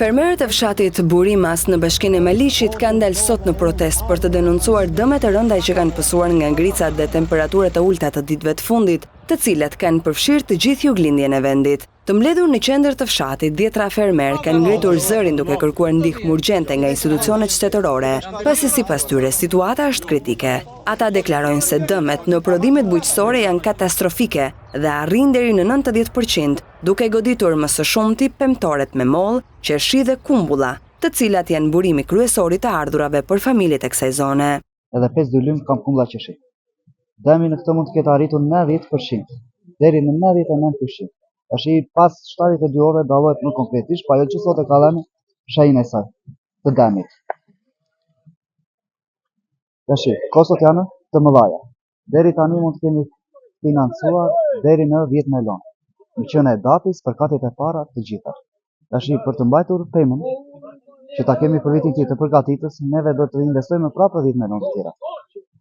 Fermerët e fshatit Burimas në bashkinë e Maliqit kanë dalë sot në protestë për të denoncuar dëmet e rënda që kanë pësuar nga ngricat dhe temperaturat e ulta të ditëve të fundit, të cilat kanë përfshirë të gjithë juglindjen e vendit. Të mbledhur në qendër të fshatit, 10 fermerë kanë ngritur zërin duke kërkuar ndihmë urgjente nga institucionet shtetërore, pasi sipas tyre situata është kritike. Ata deklarojnë se dëmet në prodhimet bujqësore janë katastrofike dhe arrin deri në 90%, duke goditur më së shumti pemtoret me mollë, qershi dhe kumbulla, të cilat janë burimi kryesor i të ardhurave për familjet e kësaj zone. Edhe 5 dylym kam kumbulla qershi. Dëmi në këtë mund të ketë arritur 90%, deri në 99%. Tashi pas 72 orëve dallohet më konkretisht, pa ajo që sot e ka dhënë shenjën e saj të dëmit. Tashi, kostot janë të mëdha. Deri tani mund të kemi financuar deri në 10 melon. Në qenë e datis për katet e para të gjitha. Tashi, për të mbajtur pemën, që ta kemi për vitin tjetër përgatitës, neve do të investojmë prapë 10 melon të tjera.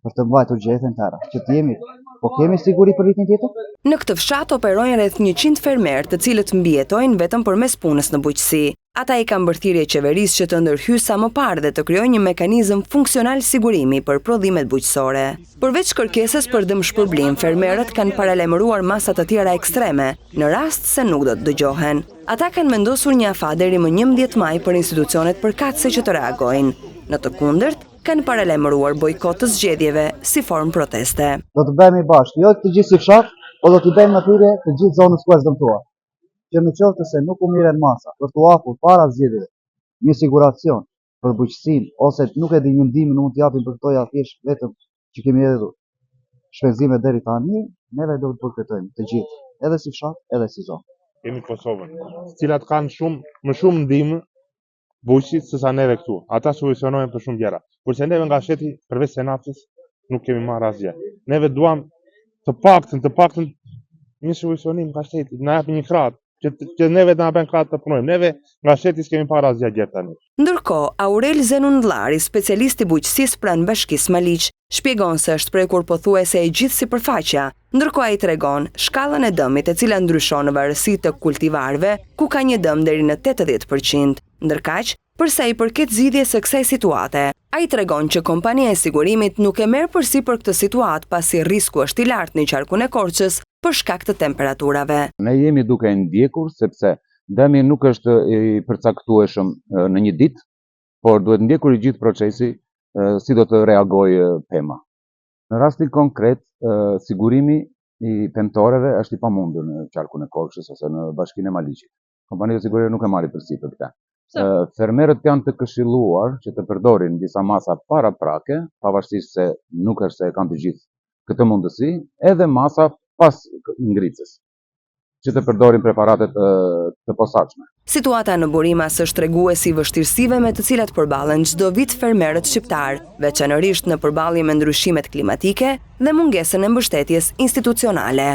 Për të mbajtur gjethen tëra, që të jemi, po kemi siguri për vitin tjetër? Në këtë fshat operojnë rreth 100 fermerë, të cilët mbijetojnë vetëm përmes punës në bujqësi. Ata i kanë bërthirrje qeverisë që të ndërhyjë sa më parë dhe të krijojë një mekanizëm funksional sigurimi për prodhimet bujqësore. Përveç kërkesës për dëmshpërblim, fermerët kanë paralajmëruar masa të tjera ekstreme, në rast se nuk do të dëgjohen. Ata kanë vendosur një afat deri më 11 maj për institucionet përkatëse që të reagojnë. Në të kundërt, kanë paralajmëruar bojkot të zgjedhjeve si formë proteste. Do të bëhemi bashkë, jo të gjithë si fshat, po do t'i bëjmë në thirrje të gjithë zonës ku është dëmtuar. Që në qoftë se nuk u miren masa për t'u hapur para zgjedhjeve një siguracion për bujqësinë, ose nuk e di një ndihmë mund t'i japim për këto ja thjesht vetëm që kemi hedhur shpenzime deri tani, neve do të përfitojmë të gjithë, edhe si fshat, edhe si zonë. Kemi Kosovën, të cilat kanë më shumë ndihmë bujqësit se sa neve këtu. Ata solucionojnë për shumë gjëra. Kurse neve nga shteti përveç senatës nuk kemi marrë asgjë. Neve duam të paktën një solucionim nga shteti, na japin një krah, që neve të na bën krah të punojmë. Neve nga shteti s'kemi parë asgjë gjë tani. Ndërkohë, Aurel Zenundllari, specialist i bujqësisë pranë Bashkisë Maliq, shpjegon se është prekur pothuajse e gjithë sipërfaqja. Ndërkohë ai tregon shkallën e dëmit, e cila ndryshon në varësi të kultivarëve, ku ka një dëm deri në 80%. Ndërkaq, përsa i përket zgjidhjes së kësaj situate, ai tregon që kompania e sigurimit nuk e merr përsipër këtë situatë pasi risku është i lartë në qarkun e Korçës për shkak të temperaturave. Ne jemi duke ndjekur sepse dëmi nuk është i përcaktueshëm në një ditë, por duhet ndjekur i gjithë procesi si do të reagojë pema. Në rastin konkret, sigurimi i pemtoreve është i pamundur në qarkun e Korçës ose në bashkinë e Maliqit. Kompania e sigurimit nuk e marri përsipër këtë. Fermerët janë të këshilluar që të përdorin disa masa paraprake, pavarësisht se nuk është se kanë të gjithë këtë mundësi, edhe masa pas ngritjes, që të përdorin preparatet të posaçme. Situata në Burimas është treguesi i vështirësive me të cilat përballen çdo vit fermerët shqiptar, veçanërisht në përballje me ndryshimet klimatike dhe mungesën e mbështetjes institucionale.